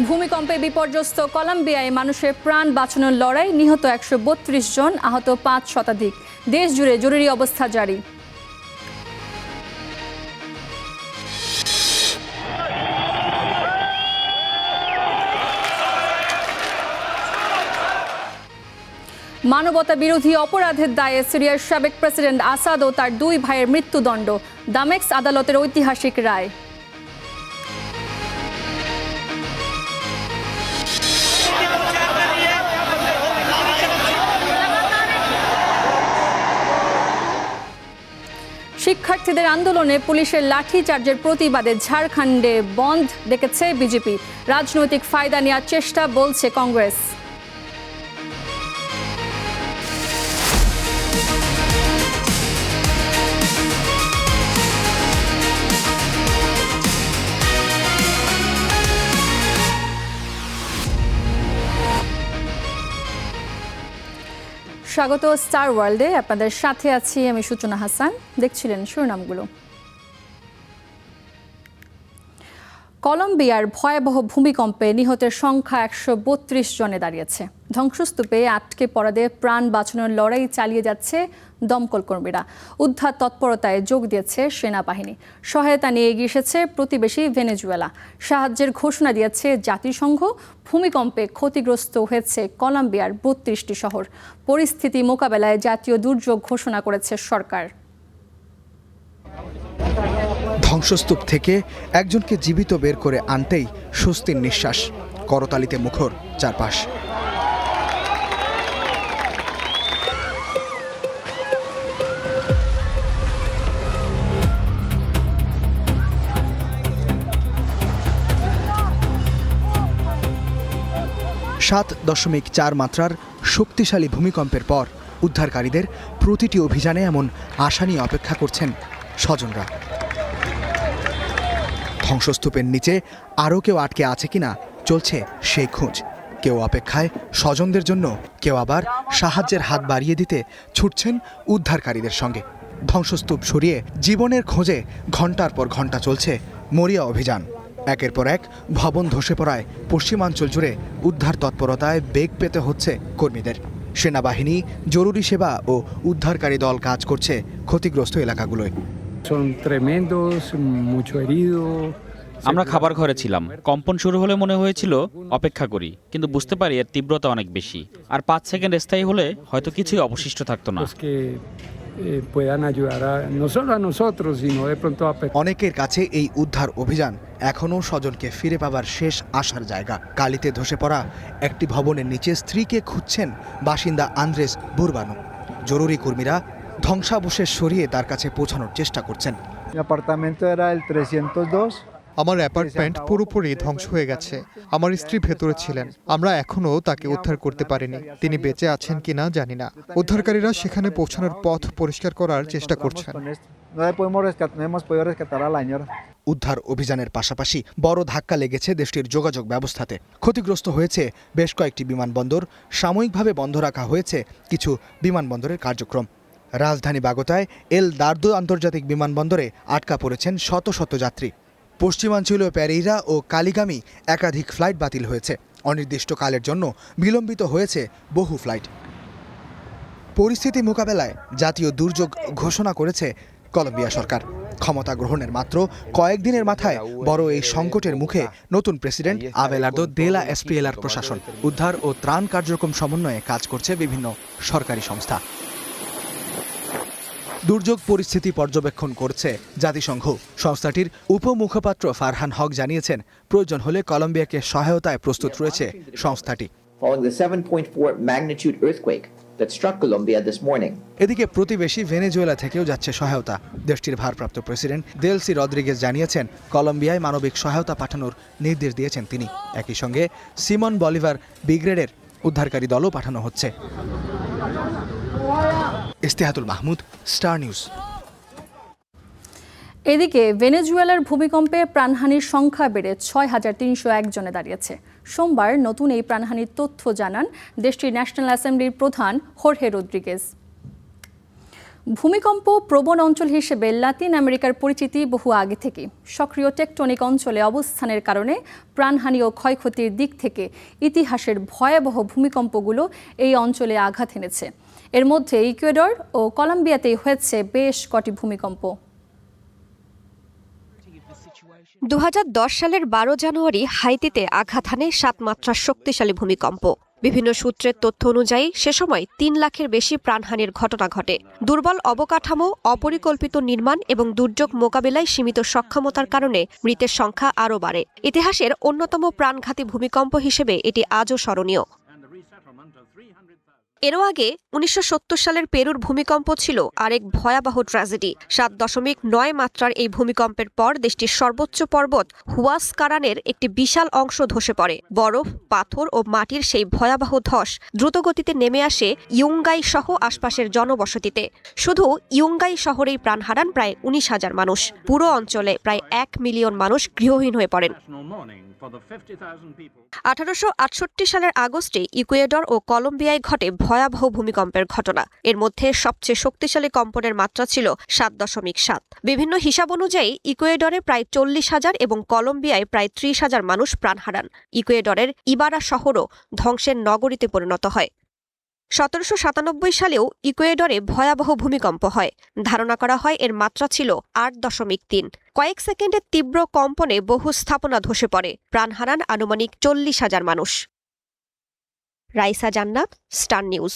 ভূমিকম্পে বিপর্যস্ত কলম্বিয়ায় মানুষের প্রাণ বাঁচানোর লড়াই, নিহত ১৩২ জন, আহত ৫ শতাধিক। দেশ জুড়ে জরুরি অবস্থা জারি। মানবতা বিরোধী অপরাধের দায়ে সিরিয়ার সাবেক প্রেসিডেন্ট আসাদ ও তার 2 ভাইয়ের মৃত্যুদণ্ড, দামেস্ক আদালতের ঐতিহাসিক রায়। শিক্ষার্থীদের আন্দোলনে পুলিশের লাঠিচার্জের প্রতিবাদে ঝাড়খণ্ডে বন্ধ ডেকেছে বিজেপি। রাজনৈতিক ফায়দা নেওয়ার চেষ্টা বলছে কংগ্রেস। স্বাগত স্টার ওয়ার্ল্ডে, আপনাদের সাথে আছি আমি সূচনা হাসান। দেখছিলেন শিরোনামগুলো। কলম্বিয়ার ভয়াবহ ভূমিকম্পে নিহতের সংখ্যা ১৩২ জনে দাঁড়িয়েছে। ধ্বংসস্তূপে আটকে পড়াদের প্রাণ বাঁচানোর লড়াই চালিয়ে যাচ্ছে দমকল কর্মীরা। উদ্ধার তৎপরতায় যোগ দিয়েছে সেনাবাহিনী। সহায়তা নিয়ে এগিয়ে এসেছে প্রতিবেশী ভেনেজুয়েলা। সাহায্যের ঘোষণা দিয়েছে জাতিসংঘ। ভূমিকম্পে ক্ষতিগ্রস্ত হয়েছে কলম্বিয়ার ৩২টি শহর। পরিস্থিতি মোকাবেলায় জাতীয় দুর্যোগ ঘোষণা করেছে সরকার। ধ্বংসস্তূপ থেকে একজনকে জীবিত বের করে আনতেই স্বস্তির নিঃশ্বাস। করতালিতে মুখর চারপাশ। .৪ মাত্রার শক্তিশালী ভূমিকম্পের পর উদ্ধারকারীদের প্রতিটি অভিযানে এমন আশা নিয়ে অপেক্ষা করছেন স্বজনরা। ধ্বংসস্তূপের নিচে আরও কেউ আটকে আছে কিনা চলছে সেই খোঁজ। কেউ অপেক্ষায় স্বজনদের জন্য, কেউ আবার সাহায্যের হাত বাড়িয়ে দিতে ছুটছেন উদ্ধারকারীদের সঙ্গে। ধ্বংসস্তূপ সরিয়ে জীবনের খোঁজে ঘণ্টার পর ঘণ্টা চলছে মরিয়া অভিযান। একের পর এক ভবন ধসে পড়ায় পশ্চিমাঞ্চল জুড়ে উদ্ধার তৎপরতায় বেগ পেতে হচ্ছে কর্মীদের। সেনাবাহিনী, জরুরি সেবা ও উদ্ধারকারী দল কাজ করছে ক্ষতিগ্রস্ত এলাকাগুলোয়। আমরা খাবার ঘরে ছিলাম। কম্পন শুরু হলে মনে হয়েছিল অপেক্ষা করি, কিন্তু বুঝতে পারি এর তীব্রতা অনেক বেশি। আর 5 সেকেন্ড স্থায়ী হলে হয়তো কিছুই অবশিষ্ট থাকতো না। অনেকের কাছে এই উদ্ধার অভিযান এখনও স্বজনকে ফিরে পাবার শেষ আশার জায়গা। কালিতে ধসে পড়া একটি ভবনের নিচে স্ত্রীকে খুঁজছেন বাসিন্দা আন্দ্রেস বুরবানো। জরুরি কর্মীরা ধ্বংসাবশেষ সরিয়ে তার কাছে পৌঁছানোর চেষ্টা করছেন। আমার অ্যাপার্টমেন্ট পুরোপুরি ধ্বংস হয়ে গেছে। আমার স্ত্রী ভেতরে ছিলেন। আমরা এখনও তাকে উদ্ধার করতে পারিনি। তিনি বেঁচে আছেন কিনা জানি না। উদ্ধারকারীরা সেখানে পৌঁছানোর পথ পরিষ্কার করার চেষ্টা করছেন। উদ্ধার অভিযানের পাশাপাশি বড় ধাক্কা লেগেছে দেশটির যোগাযোগ ব্যবস্থাতে। ক্ষতিগ্রস্ত হয়েছে বেশ কয়েকটি বিমানবন্দর। সাময়িকভাবে বন্ধ রাখা হয়েছে কিছু বিমানবন্দরের কার্যক্রম। রাজধানী বাগোতায় এল দার্দো আন্তর্জাতিক বিমানবন্দরে আটকা পড়েছেন শত শত যাত্রী। পশ্চিমাঞ্চলীয় প্যারেইরা ও কালিগামী একাধিক ফ্লাইট বাতিল হয়েছে। অনির্দিষ্টকালের জন্য বিলম্বিত হয়েছে বহু ফ্লাইট। পরিস্থিতি মোকাবেলায় জাতীয় দুর্যোগ ঘোষণা করেছে কলম্বিয়া সরকার। ক্ষমতা গ্রহণের মাত্র কয়েকদিনের মাথায় বড় এই সংকটের মুখে নতুন প্রেসিডেন্ট আবেলার্দো দে লা এসপ্রিয়েলার প্রশাসন। উদ্ধার ও ত্রাণ কার্যক্রম সমন্বয়ে কাজ করছে বিভিন্ন সরকারি সংস্থা। দুর্যোগ পরিস্থিতি পর্যবেক্ষণ করছে জাতিসংঘ। সংস্থাটির উপমুখপাত্র ফারহান হক জানিয়েছেন, প্রয়োজন হলে কলম্বিয়াকে সহায়তায় প্রস্তুত রয়েছে সংস্থাটি। এদিকে প্রতিবেশী ভেনেজুয়েলা থেকেও যাচ্ছে সহায়তা। দেশটির ভারপ্রাপ্ত প্রেসিডেন্ট দেলসি রদ্রিগেজ জানিয়েছেন, কলম্বিয়ায় মানবিক সহায়তা পাঠানোর নির্দেশ দিয়েছেন তিনি। একই সঙ্গে সিমন বলিভার ব্রিগেডের উদ্ধারকারী দলও পাঠানো হচ্ছে। ইস্তেহাতুল মাহমুদ, স্টার নিউজ। এদিকে ভেনেজুয়েলার ভূমিকম্পে প্রাণহানির সংখ্যা বেড়ে ৬,৩০১ জনে দাঁড়িয়েছে। সোমবার নতুন এই প্রাণহানির তথ্য জানান দেশটির ন্যাশনাল অ্যাসেম্বলির প্রধান হোর্হে রদ্রিগেজ। ভূমিকম্প প্রবণ অঞ্চল হিসেবে লাতিন আমেরিকার পরিচিতি বহু আগে থেকে। সক্রিয় টেকটনিক অঞ্চলে অবস্থানের কারণে প্রাণহানি ও ক্ষয়ক্ষতির দিক থেকে ইতিহাসের ভয়াবহ ভূমিকম্পগুলো এই অঞ্চলে আঘাত এনেছে। এর মধ্যে ইকুয়েডর ও কলম্বিয়াতেই হয়েছে বেশ কটি ভূমিকম্প। 2010 সালের 12 জানুয়ারি হাইতিতে আঘাত হানে 7 মাত্রার শক্তিশালী ভূমিকম্প। বিভিন্ন সূত্রের তথ্য অনুযায়ী সে সময় 3 লাখের বেশি প্রাণহানির ঘটনা ঘটে। দুর্বল অবকাঠামো, অপরিকল্পিত নির্মাণ এবং দুর্যোগ মোকাবিলায় সীমিত সক্ষমতার কারণে মৃতের সংখ্যা আরও বাড়ে। ইতিহাসের অন্যতম প্রাণঘাতী ভূমিকম্প হিসেবে এটি আজও স্মরণীয়। এরও আগে 1970 সালের পেরুর ভূমিকম্প ছিল আরেক ভয়াবহ ট্র্যাজেডি। 7.9 মাত্রার এই ভূমিকম্পের পর দেশটির সর্বোচ্চ পর্বত হুয়াসকারানের একটি বিশাল অংশ ধসে পড়ে। বরফ, পাথর ও মাটির সেই ভয়াবহ ধস দ্রুতগতিতে নেমে আসে ইয়ুঙ্গাই সহ আশপাশের জনবসতিতে। শুধু ইয়ুঙ্গাই শহরেই প্রাণ হারান প্রায় 19,000 মানুষ। পুরো অঞ্চলে প্রায় 1 মিলিয়ন মানুষ গৃহহীন হয়ে পড়েন। 1868 সালের আগস্টে ইকুয়েডর ও কলম্বিয়ায় ঘটে ভয়াবহ ভূমিকম্পের ঘটনা। এর মধ্যে সবচেয়ে শক্তিশালী কম্পনের মাত্রা ছিল 7.7। বিভিন্ন হিসাব অনুযায়ী ইকুয়েডরে প্রায় 40,000 এবং কলম্বিয়ায় প্রায় 30,000 মানুষ প্রাণ হারান। ইকুয়েডরের ইবারা শহরও ধ্বংসের নগরীতে পরিণত হয়। 1797 সালেও ইকুয়েডরে ভয়াবহ ভূমিকম্প হয়। ধারণা করা হয় এর মাত্রা ছিল 8.3। কয়েক সেকেন্ডের তীব্র কম্পনে বহু স্থাপনা ধসে পড়ে। প্রাণ হারান আনুমানিক 40,000 মানুষ। রাইসা জান্নাত, স্টার নিউজ।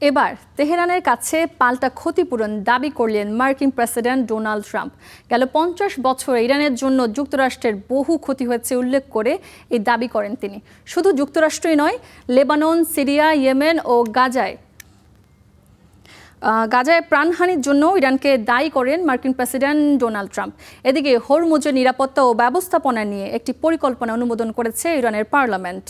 এবার তেহরানের কাছে পাল্টা ক্ষতিপূরণ দাবি করলেন মার্কিন প্রেসিডেন্ট ডোনাল্ড ট্রাম্প। গেল 50 বছরে ইরানের জন্য যুক্তরাষ্ট্রের বহু ক্ষতি হয়েছে উল্লেখ করে এই দাবি করেন তিনি। শুধু যুক্তরাষ্ট্রই নয়, লেবানন, সিরিয়া, ইয়েমেন ও গাজায় প্রাণহানির জন্য ইরানকে দায়ী করেন মার্কিন প্রেসিডেন্ট ডোনাল্ড ট্রাম্প। এদিকে হরমুজের নিরাপত্তা ও ব্যবস্থাপনা নিয়ে একটি পরিকল্পনা অনুমোদন করেছে ইরানের পার্লামেন্ট।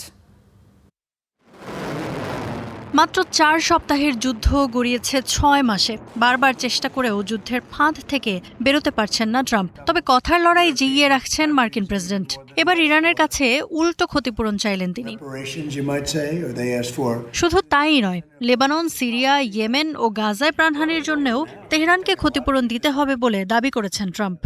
মাত্র 4 সপ্তাহের যুদ্ধ গড়িয়েছে 6 মাসে। বারবার চেষ্টা করেও যুদ্ধের ফাঁদ থেকে বেরোতে পারছেন না ট্রাম্প। তবে কথার লড়াই জিইয়ে রাখছেন মার্কিন প্রেসিডেন্ট। এবার ইরানের কাছে উল্টো ক্ষতিপূরণ চাইলেন তিনি। শুধু তাই নয়, লেবানন, সিরিয়া, ইয়েমেন ও গাজায় প্রাণহানির জন্যও তেহরানকে ক্ষতিপূরণ দিতে হবে বলে দাবি করেছেন ট্রাম্প।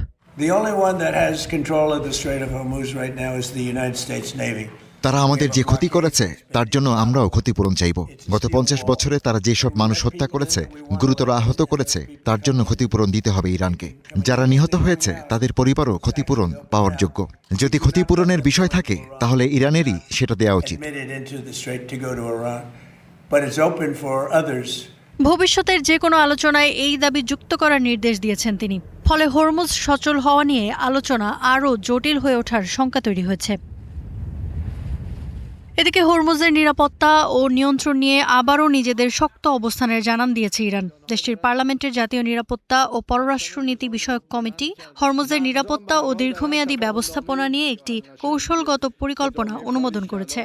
তারা আমাদের যে ক্ষতি করেছে তার জন্য আমরাও ক্ষতিপূরণ চাইব। গত 50 বছরে তারা যেসব মানুষ হত্যা করেছে, গুরুতর আহত করেছে, তার জন্য ক্ষতিপূরণ দিতে হবে ইরানকে। যারা নিহত হয়েছে তাদের পরিবারও ক্ষতিপূরণ পাওয়ার যোগ্য। যদি ক্ষতিপূরণের বিষয় থাকে তাহলে ইরানেরই সেটা দেওয়া উচিত। ভবিষ্যতের যে কোনো আলোচনায় এই দাবি যুক্ত করার নির্দেশ দিয়েছেন তিনি। ফলে হরমুজ সচল হওয়া নিয়ে আলোচনা আরও জটিল হয়ে ওঠার শঙ্কা তৈরি হয়েছে। এদিকে হরমুজের নিরাপত্তা ও নিয়ন্ত্রণ নিয়ে আবারও নিজেদের শক্ত অবস্থানের জানান দিয়েছে ইরান। দেশটির পার্লামেন্টের জাতীয় নিরাপত্তা ও পররাষ্ট্রনীতি বিষয়ক কমিটি হরমুজের নিরাপত্তা ও দীর্ঘমেয়াদী ব্যবস্থাপনা নিয়ে একটি কৌশলগত পরিকল্পনা অনুমোদন করেছে।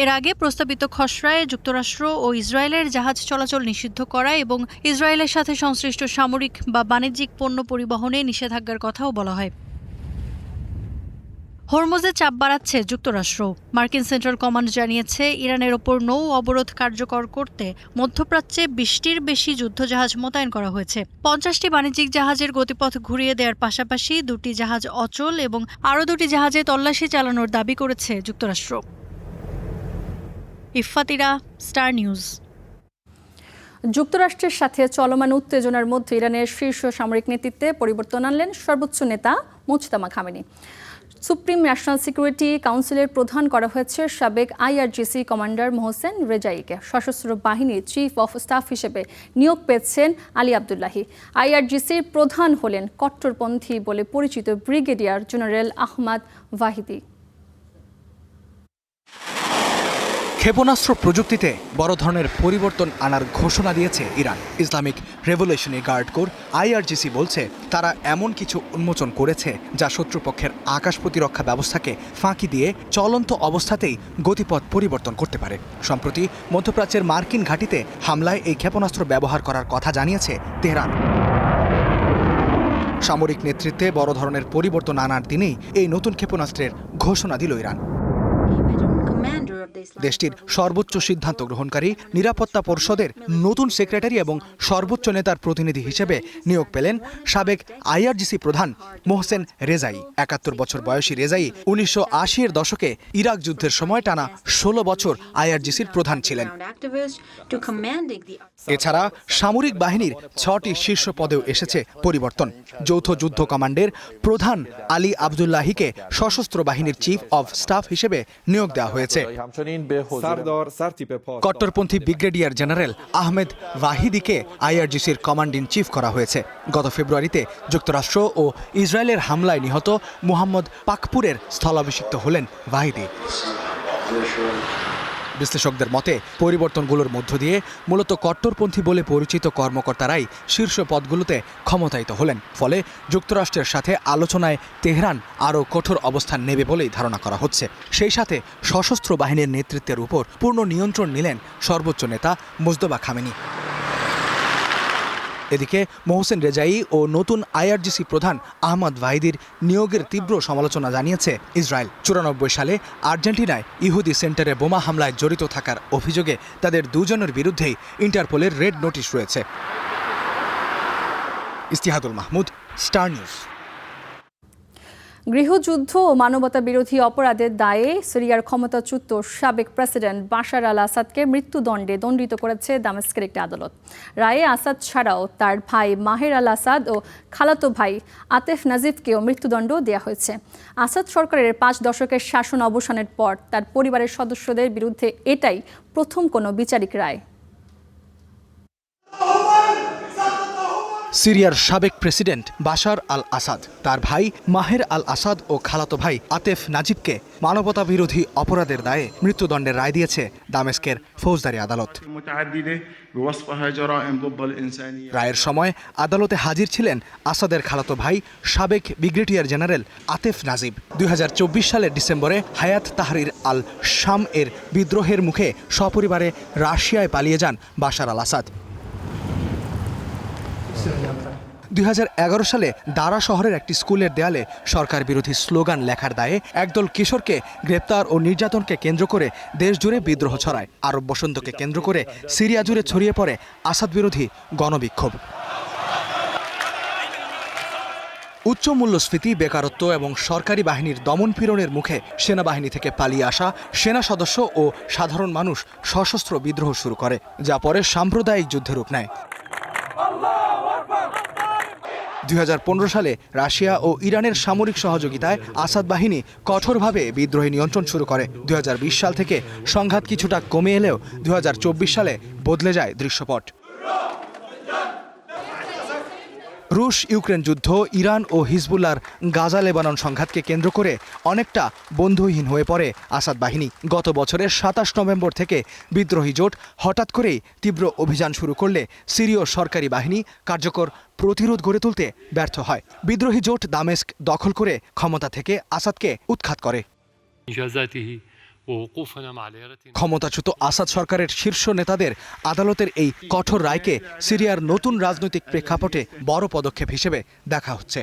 এর আগে প্রস্তাবিত খসড়ায় যুক্তরাষ্ট্র ও ইসরায়েলের জাহাজ চলাচল নিষিদ্ধ করা এবং ইসরায়েলের সাথে সংশ্লিষ্ট সামরিক বা বাণিজ্যিক পণ্য পরিবহনে নিষেধাজ্ঞার কথাও বলা হয়। হরমুজে চাপ বাড়াচ্ছে যুক্তরাষ্ট্র। মার্কিন সেন্ট্রাল কমান্ড জানিয়েছে ইরানের ওপর নৌ অবরোধ কার্যকর করতে মধ্যপ্রাচ্যে 20টির বেশি যুদ্ধজাহাজ মোতায়েন করা হয়েছে। 50টি বাণিজ্যিক জাহাজের গতিপথ ঘুরিয়ে দেওয়ার পাশাপাশি 2টি জাহাজ অচল এবং আরও 2টি জাহাজে তল্লাশি চালানোর দাবি করেছে যুক্তরাষ্ট্র। ইফফাতিরা, স্টার নিউজ। যুক্তরাষ্ট্রের সাথে চলমান উত্তেজনার মধ্যে ইরানের শীর্ষ সামরিক নেতৃত্বে পরিবর্তন আনলেন সর্বোচ্চ নেতা মুজতামা খামেনি। সুপ্রিম ন্যাশনাল সিকিউরিটি কাউন্সিলের প্রধান করা হয়েছে সাবেক IRGC কমান্ডার মোহসেন রেজাইকে। সশস্ত্র বাহিনীর চিফ অফ স্টাফ হিসেবে নিয়োগ পেয়েছেন আলী আবদুল্লাহি। IRGCর প্রধান হলেন কট্টরপন্থী বলে পরিচিত ব্রিগেডিয়ার জেনারেল আহমদ ওয়াহিদি। ক্ষেপণাস্ত্র প্রযুক্তিতে বড় ধরনের পরিবর্তন আনার ঘোষণা দিয়েছে Iran. Islamic revolutionary guard corps IRGC বলছে তারা এমন কিছু উন্মোচন করেছে যা শত্রুপক্ষের আকাশ প্রতিরক্ষা ব্যবস্থাকে ফাঁকি দিয়ে চলন্ত অবস্থাতেই গতিপথ পরিবর্তন করতে পারে। সম্প্রতি মধ্যপ্রাচ্যের মার্কিন ঘাঁটিতে হামলায় এই ক্ষেপণাস্ত্র ব্যবহার করার কথা জানিয়েছে তেহরান। সামরিক নেতৃত্বে বড় ধরনের পরিবর্তন আনার দিনেই এই নতুন ক্ষেপণাস্ত্রের ঘোষণা দিল ইরান। দেশটির সর্বোচ্চ সিদ্ধান্ত গ্রহণকারী নিরাপত্তা পরিষদের নতুন সেক্রেটারি এবং সর্বোচ্চ নেতার প্রতিনিধি হিসেবে নিয়োগ পেলেন সাবেক আইআরজিসি প্রধান মোহসেন রেজাই। ৭১ বছর বয়সী রেজাই ১৯৮০-এর দশকে ইরাক যুদ্ধের সময় টানা ১৬ বছর আইআরজিসির প্রধান ছিলেন। এছাড়া সামরিক বাহিনীর ৬টি শীর্ষ পদেও এসেছে পরিবর্তন। যৌথ যুদ্ধ কমান্ডের প্রধান আলী আবদুল্লাহিকে সশস্ত্র বাহিনীর চিফ অব স্টাফ হিসেবে নিয়োগ দেওয়া হয়েছে। কট্টরপন্থী ব্রিগেডিয়ার জেনারেল আহমেদ ওয়াহিদিকে আইআরজিসির কমান্ড ইন চিফ করা হয়েছে। গত ফেব্রুয়ারিতে যুক্তরাষ্ট্র ও ইসরায়েলের হামলায় নিহত মুহাম্মদ পাকপুরের স্থলাভিষিক্ত হলেন ওয়াহিদি। বিশ্লেষকদের মতে পরিবর্তনগুলোর মধ্য দিয়ে মূলত কট্টরপন্থী বলে পরিচিত কর্মকর্তারাই শীর্ষ পদগুলোতে ক্ষমতায়িত হলেন। ফলে যুক্তরাষ্ট্রের সাথে আলোচনায় তেহরান আরও কঠোর অবস্থান নেবে বলেই ধারণা করা হচ্ছে। সেই সাথে সশস্ত্র বাহিনীর নেতৃত্বের উপর পূর্ণ নিয়ন্ত্রণ নিলেন সর্বোচ্চ নেতা মুজতবা খামেনি। এদিকে মোহসেন রেজাই ও নতুন আইআরজিসি প্রধান আহমদ ওয়াহিদির নিয়োগের তীব্র সমালোচনা জানিয়েছে ইসরায়েল। ৯৪ সালে আর্জেন্টিনায় ইহুদি সেন্টারে বোমা হামলায় জড়িত থাকার অভিযোগে তাদের দুজনের বিরুদ্ধেই ইন্টারপোলের রেড নোটিশ রয়েছে। ইস্তিহাদুল মাহমুদ, স্টার নিউজ। গৃহযুদ্ধ ও মানবতা বিরোধী অপরাধের দায়ে সিরিয়ার ক্ষমতাচ্যুত সাবেক প্রেসিডেন্ট বাশার আল আসাদকে মৃত্যুদণ্ডে দণ্ডিত করেছে দামেস্কের একটি আদালত। রায়ে আসাদ ছাড়াও তার ভাই মাহের আল আসাদ ও খালাতো ভাই আতেফ নাজিবকেও মৃত্যুদণ্ড দেওয়া হয়েছে। আসাদ সরকারের ৫ দশকের শাসন অবসানের পর তার পরিবারের সদস্যদের বিরুদ্ধে এটাই প্রথম কোনো বিচারিক রায়। সিরিয়ার সাবেক প্রেসিডেন্ট বাশার আল আসাদ, তার ভাই মাহের আল আসাদ ও খালাতো ভাই আতেফ নাজিবকে মানবতা বিরোধী অপরাধের দায়ে মৃত্যুদণ্ডের রায় দিয়েছে দামেস্কের ফৌজদারি আদালত। রায়ের সময় আদালতে হাজির ছিলেন আসাদের খালাতো ভাই সাবেক ব্রিগেডিয়ার জেনারেল আতেফ নাজিব। ২০২৪ সালের ডিসেম্বরে হায়াত তাহরির আল শাম এর বিদ্রোহের মুখে সপরিবারে রাশিয়ায় পালিয়ে যান বাশার আল আসাদ। ২০১১ সালে দারা শহরের একটি স্কুলের দেয়ালে সরকার বিরোধী স্লোগান লেখার দায়ে একদল কিশোরকে গ্রেপ্তার ও নির্যাতনকে কেন্দ্র করে দেশজুড়ে বিদ্রোহ ছড়ায়। আরব বসন্তকে কেন্দ্র করে সিরিয়া জুড়ে ছড়িয়ে পড়ে আসাদ বিরোধী গণবিক্ষোভ। উচ্চ মূল্যস্ফীতি, বেকারত্ব এবং সরকারি বাহিনীর দমনপীড়নের মুখে সেনাবাহিনী থেকে পালিয়ে আসা সেনা সদস্য ও সাধারণ মানুষ সশস্ত্র বিদ্রোহ শুরু করে, যা পরে সাম্প্রদায়িক যুদ্ধে রূপ নেয়। ২০১৫ সালে রাশিয়া ও ইরানের সামরিক সহযোগিতায় আসাদ বাহিনী কঠোরভাবে বিদ্রোহী নিয়ন্ত্রণ শুরু করে। ২০২০ সাল থেকে সংঘাত কিছুটা কমে এলেও ২০২৪ সালে বদলে যায় দৃশ্যপট। রুশ ইউক্রেন যুদ্ধ, ইরান ও হিজবুল্লাহর গাজা লেবানন সংঘাতকে কেন্দ্র করে অনেকটা বন্ধুহীন হয়ে পড়ে আসাদ বাহিনী। গত বছরের ২৭ নভেম্বর থেকে বিদ্রোহী জোট হঠাৎ করেই তীব্র অভিযান শুরু করলে সিরীয় সরকারি বাহিনী কার্যকর প্রতিরোধ গড়ে তুলতে ব্যর্থ হয়। বিদ্রোহী জোট দামেস্ক দখল করে ক্ষমতা থেকে আসাদকে উৎখাত করে। ক্ষমতাচ্যুত আসাদ সরকারের শীর্ষ নেতাদের আদালতের এই কঠোর রায়কে সিরিয়ার নতুন রাজনৈতিক প্রেক্ষাপটে বড় পদক্ষেপ হিসেবে দেখা হচ্ছে।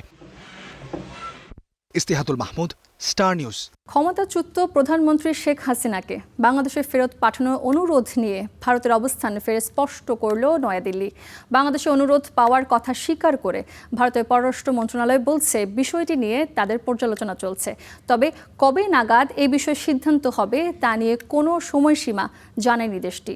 ইস্তিহাদুল মাহমুদ, স্টার নিউজ। ক্ষমতাচ্যুত প্রধানমন্ত্রী শেখ হাসিনাকে বাংলাদেশে ফেরত পাঠানোর অনুরোধ নিয়ে ভারতের অবস্থান ফের স্পষ্ট করল নয়াদিল্লি। বাংলাদেশে অনুরোধ পাওয়ার কথা স্বীকার করে ভারতের পররাষ্ট্র মন্ত্রণালয় বলছে বিষয়টি নিয়ে তাদের পর্যালোচনা চলছে। তবে কবে নাগাদ এই বিষয়ে সিদ্ধান্ত হবে তা নিয়ে কোনো সময়সীমা জানায়নি দেশটি।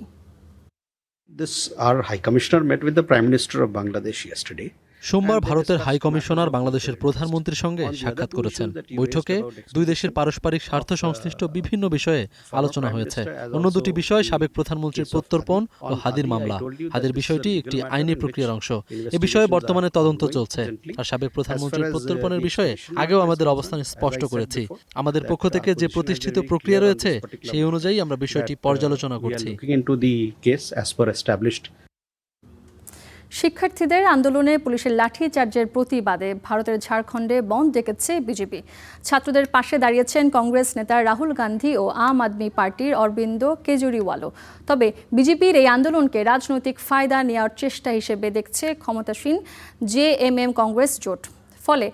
Our High Commissioner met with the Prime Minister of Bangladesh yesterday. সোমবার ভারতের হাই কমিশনার বাংলাদেশের প্রধানমন্ত্রীর সঙ্গে সাক্ষাৎ করেছেন। বৈঠকে দুই দেশের পারস্পরিক স্বার্থ সংশ্লিষ্ট বিভিন্ন বিষয়ে আলোচনা হয়েছে। অন্য দুটি বিষয় সাবেক প্রধানমন্ত্রীর প্রত্যর্পণ ও হাদির মামলা। হাদির বিষয়টি একটি আইনি প্রক্রিয়ার অংশ। এ বিষয়ে বর্তমানে তদন্ত চলছে। আর সাবেক প্রধানমন্ত্রীর প্রত্যর্পণের বিষয়ে আগেও আমাদের অবস্থান স্পষ্ট করেছি। আমাদের পক্ষ থেকে যে প্রতিষ্ঠিত প্রক্রিয়া রয়েছে সেই অনুযায়ী আমরা বিষয়টি পর্যালোচনা করছি। শিক্ষার্থীদের আন্দোলনে পুলিশের লাঠিচার্জের প্রতিবাদে ভারতের ঝাড়খণ্ডে বন্ধ ডেকেছে বিজেপি। ছাত্রদের পাশে দাঁড়িয়েছেন কংগ্রেস নেতা রাহুল গান্ধী ও আম আদমি পার্টির অরবিন্দ কেজরিওয়ালও। তবে বিজেপির এই আন্দোলনকে রাজনৈতিক ফায়দা নেওয়ার চেষ্টা হিসেবে দেখছে ক্ষমতাসীন জেএমএম কংগ্রেস জোট। ফলে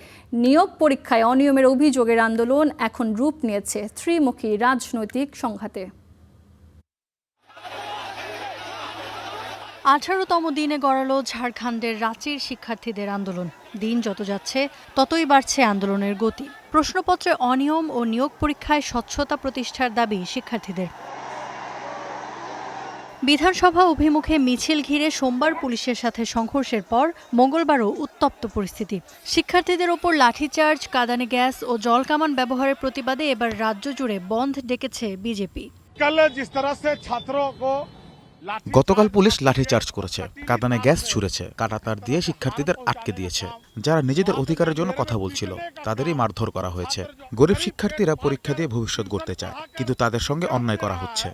নিয়োগ পরীক্ষায় অনিয়মের অভিযোগের আন্দোলন এখন রূপ নিয়েছে ত্রিমুখী রাজনৈতিক সংঘাতে। 18তম দিনে গড়ালো ঝাড়খণ্ডের রাঁচির শিক্ষার্থীদের আন্দোলন। দিন যত যাচ্ছে ততই বাড়ছে আন্দোলনের গতি। প্রশ্নপত্রে অনিয়ম ও নিয়োগ পরীক্ষায় স্বচ্ছতা প্রতিষ্ঠার দাবি শিক্ষার্থীদের। বিধানসভা অভিমুখে মিছিল ঘিরে সোমবার পুলিশের সাথে সংঘর্ষের পর মঙ্গলবারও উত্তপ্ত পরিস্থিতি। শিক্ষার্থীদের ওপর লাঠিচার্জ, কাঁদানে গ্যাস ও জলকামান ব্যবহারের প্রতিবাদে এবার রাজ্য জুড়ে বন্ধ ডেকেছে বিজেপি। গতকাল পুলিশ লাঠিচার্জ করেছে, কাঁদানে গ্যাস ছুড়েছে, কাঁটাতার দিয়ে শিক্ষার্থীদের আটকে দিয়েছে। যারা নিজেদের অধিকারের জন্য কথা বলছিল তাদেরই মারধর করা হয়েছে। গরিব শিক্ষার্থীরা পরীক্ষা দিয়ে ভবিষ্যৎ গড়তে চায়, কিন্তু তাদের সঙ্গে অন্যায় করা হচ্ছে।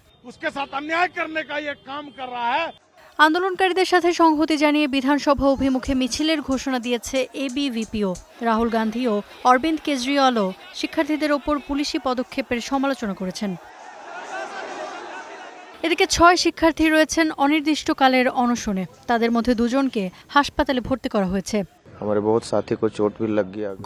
আন্দোলনকারীদের সাথে সংহতি জানিয়ে বিধানসভা অভিমুখে মিছিলের ঘোষণা দিয়েছে এবিভিপিও। রাহুল গান্ধী ও অরবিন্দ কেজরিওয়ালও শিক্ষার্থীদের ওপর পুলিশি পদক্ষেপের সমালোচনা করেছেন। এদিকে 6 শিক্ষার্থী রয়েছেন অনির্দিষ্টকালের অনশনে। তাদের মধ্যে 2 জনকে হাসপাতালে ভর্তি করা হয়েছে।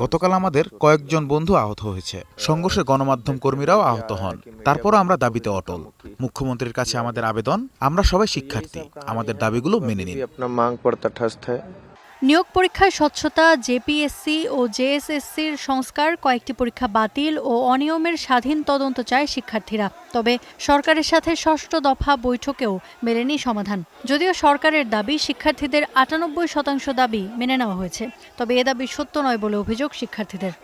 গতকাল আমাদের কয়েকজন বন্ধু আহত হয়েছে। সংঘর্ষে গণমাধ্যম কর্মীরাও আহত হন। তারপরও আমরা দাবিতে অটল। মুখ্যমন্ত্রীর কাছে আমাদের আবেদন, আমরা সবাই শিক্ষার্থী, আমাদের দাবিগুলো মেনে নিন। নিয়োগ পরীক্ষায় স্বচ্ছতা, জেপিএসসি ও জেএসএসসির সংস্কার, কয়েকটি পরীক্ষা বাতিল ও অনিয়মের স্বাধীন তদন্ত চায় শিক্ষার্থীরা। তবে সরকারের সাথে 6ষ্ঠ দফা বৈঠকেও মেলেনি সমাধান। যদিও সরকারের দাবি শিক্ষার্থীদের 98% দাবি মেনে নেওয়া হয়েছে, তবে এ দাবি সত্য নয় বলে অভিযোগ শিক্ষার্থীদের।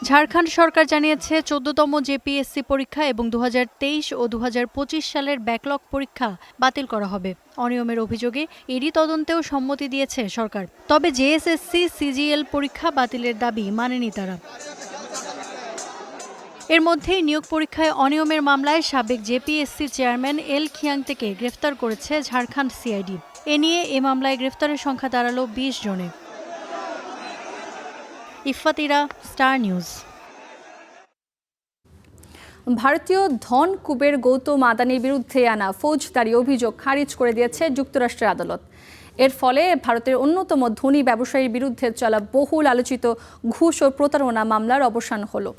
ঝাড়খণ্ড সরকার জানিয়েছে 14তম জেপিএসসি পরীক্ষা এবং 2023 ও 2025 সালের ব্যাকলগ পরীক্ষা বাতিল করা হবে। অনিয়মের অভিযোগে ইডি তদন্তেও সম্মতি দিয়েছে সরকার। তবে জেএসএসসি সিজিএল পরীক্ষা বাতিলের দাবি মানেনি তারা। এর মধ্যেই নিয়োগ পরীক্ষায় অনিয়মের মামলায় সাবেক জেপিএসসি চেয়ারম্যান এল খিয়াংতেকে গ্রেফতার করেছে ঝাড়খণ্ড সিআইডি। এ নিয়ে এ মামলায় গ্রেফতারের সংখ্যা দাঁড়ালো 20 জনে। ইফাতিরা, স্টার নিউজ। ভারতীয় ধন কুবের গৌতম আদানির বিরুদ্ধে আনা ফৌজদারি অভিযোগ খারিজ করে দিয়েছে যুক্তরাষ্ট্রের আদালত। এর ফলে ভারতের অন্যতম ধনী ব্যবসায়ীর বিরুদ্ধে চলা বহুল আলোচিত ঘুষ ও প্রতারণা মামলার অবসান হলো।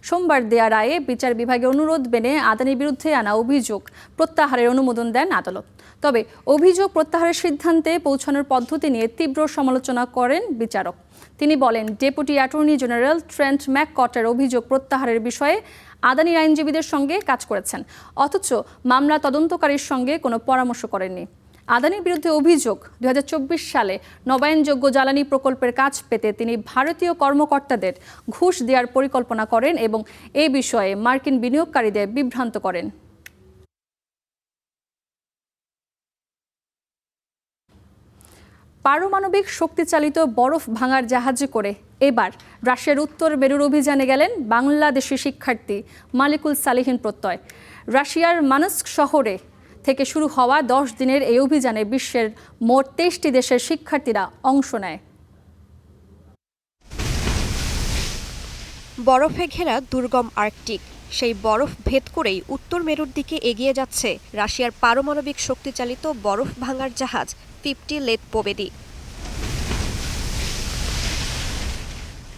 সোমবার দেয়া রায়ে বিচার বিভাগের অনুরোধ মেনে আদানির বিরুদ্ধে আনা অভিযোগ প্রত্যাহারের অনুমোদন দেন আদালত। তবে অভিযোগ প্রত্যাহারের সিদ্ধান্তে পৌঁছানোর পদ্ধতি নিয়ে তীব্র সমালোচনা করেন বিচারক। তিনি বলেন, ডেপুটি অ্যাটর্নি জেনারেল ট্রেন্ট ম্যাককটের অভিযোগ প্রত্যাহারের বিষয়ে আদানির আইনজীবীদের সঙ্গে কাজ করেছেন, অথচ মামলা তদন্তকারীর সঙ্গে কোনো পরামর্শ করেননি। আদানির বিরুদ্ধে অভিযোগ, 2024 সালে নবায়নযোগ্য জ্বালানি প্রকল্পের কাজ পেতে তিনি ভারতীয় কর্মকর্তাদের ঘুষ দেওয়ার পরিকল্পনা করেন এবং এ বিষয়ে মার্কিন বিনিয়োগকারীদের বিভ্রান্ত করেন। পারমাণবিক শক্তিচালিত বরফ ভাঙার জাহাজে করে এবার রাশিয়ার উত্তর মেরুর অভিযানে গেলেন বাংলাদেশি শিক্ষার্থী মালিকুল সালিহিন প্রত্যয়। রাশিয়ার মানস্ক শহরে থেকে শুরু হওয়া 10 দিনের এই অভিযানে বিশ্বের মোট 23টি দেশের শিক্ষার্থীরা অংশ নেয়। বরফে ঘেরা দুর্গম আর্কটিক, সেই বরফ ভেদ করেই উত্তর মেরুর দিকে এগিয়ে যাচ্ছে রাশিয়ার পারমাণবিক শক্তিচালিত বরফ ভাঙার জাহাজ 50 লেদ পোবেদি।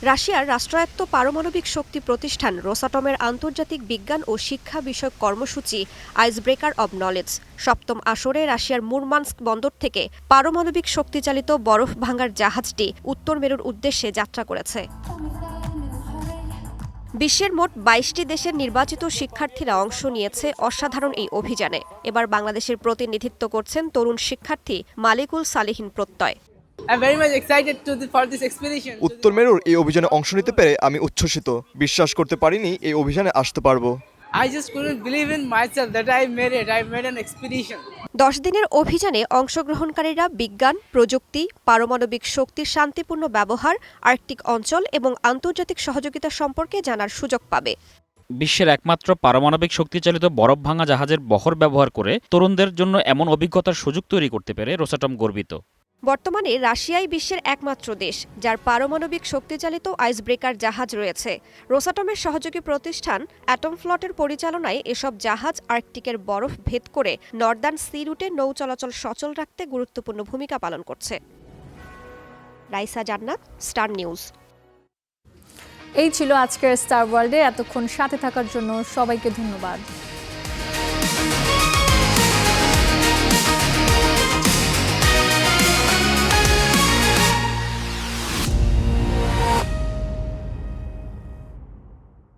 রাশিয়ার রাষ্ট্রায়ত্ত পারমাণবিক শক্তি প্রতিষ্ঠান রোসাটমের আন্তর্জাতিক বিজ্ঞান ও শিক্ষা বিষয়ক কর্মসূচি আইসব্রেকার অব নলেজ 7ম আসরে রাশিয়ার মুরমানস্ক বন্দর থেকে পারমাণবিক শক্তিচালিত বরফ ভাঙার জাহাজটি উত্তর মেরুর উদ্দেশ্যে যাত্রা করেছে। বিশ্বের মোট 22টি দেশের নির্বাচিত শিক্ষার্থীরা অংশ নিয়েছে অসাধারণ এই অভিযানে। এবার বাংলাদেশের প্রতিনিধিত্ব করছেন তরুণ শিক্ষার্থী মালিকুল সালিহিন প্রত্যয়। উত্তর মেরুর এই অভিযানে অংশ নিতে পেরে আমি উচ্ছ্বসিত। বিশ্বাস করতে পারিনি এই অভিযানে আসতে পারবো। 10 দিনের অভিযানে অংশগ্রহণকারীরা বিজ্ঞান, প্রযুক্তি, পারমাণবিক শক্তির শান্তিপূর্ণ ব্যবহার, আর্কটিক অঞ্চল এবং আন্তর্জাতিক সহযোগিতা সম্পর্কে জানার সুযোগ পাবে। বিশ্বের একমাত্র পারমাণবিক শক্তিচালিত বরফ ভাঙা জাহাজের বহর ব্যবহার করে তরুণদের জন্য এমন অভিজ্ঞতার সুযোগ তৈরি করতে পেরে রোসাটম গর্বিত। বর্তমানে রাশিয়াই বিশ্বের একমাত্র দেশ যার পারমাণবিক শক্তিচালিত আইসব্রেকার জাহাজ রয়েছে। রোসাটমের সহযোগী প্রতিষ্ঠান অ্যাটম ফ্লটের পরিচালনায় এসব জাহাজ আর্কটিকের বরফ ভেদ করে নর্দার্ন সি রুটে নৌ চলাচল সচল রাখতে গুরুত্বপূর্ণ ভূমিকা পালন করছে। রাইসা জান্নাত, স্টার নিউজ। এই ছিল আজকের স্টার ওয়ার্ল্ডে। এতক্ষণ সাথে থাকার জন্য সবাইকে ধন্যবাদ।